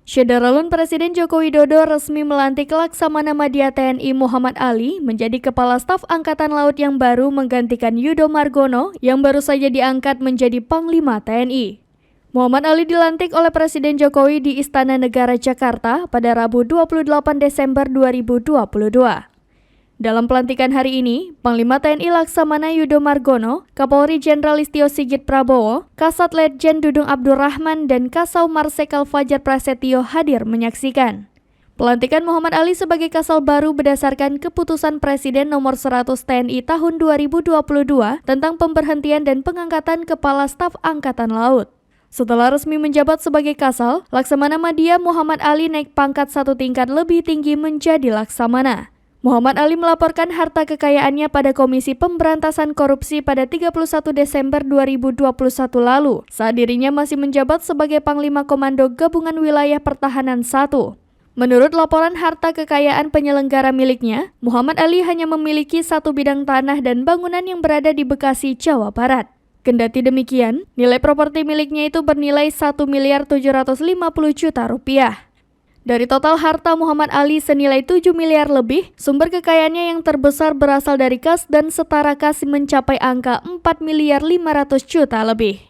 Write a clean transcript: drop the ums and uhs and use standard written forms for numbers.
Syederalun Presiden Joko Widodo resmi melantik Laksamana Madya TNI Muhammad Ali menjadi Kepala Staf Angkatan Laut yang baru menggantikan Yudo Margono yang baru saja diangkat menjadi Panglima TNI. Muhammad Ali dilantik oleh Presiden Jokowi di Istana Negara Jakarta pada Rabu 28 Desember 2022. Dalam pelantikan hari ini, Panglima TNI Laksamana Yudo Margono, Kapolri Jenderal Listio Sigit Prabowo, Kasat Letjen Dudung Abdurrahman, dan Kasau Marsikal Fajar Prasetyo hadir menyaksikan. Pelantikan Muhammad Ali sebagai Kasal baru berdasarkan keputusan Presiden nomor 100 TNI tahun 2022 tentang pemberhentian dan pengangkatan Kepala Staf Angkatan Laut. Setelah resmi menjabat sebagai Kasal, Laksamana Madya Muhammad Ali naik pangkat satu tingkat lebih tinggi menjadi Laksamana. Muhammad Ali melaporkan harta kekayaannya pada Komisi Pemberantasan Korupsi pada 31 Desember 2021 lalu, saat dirinya masih menjabat sebagai Panglima Komando Gabungan Wilayah Pertahanan 1. Menurut laporan harta kekayaan penyelenggara miliknya, Muhammad Ali hanya memiliki satu bidang tanah dan bangunan yang berada di Bekasi, Jawa Barat. Kendati demikian, nilai properti miliknya itu bernilai 1.750 juta rupiah. Dari total harta Muhammad Ali senilai 7 miliar lebih, sumber kekayaannya yang terbesar berasal dari kas dan setara kas mencapai angka 4.500 miliar lebih.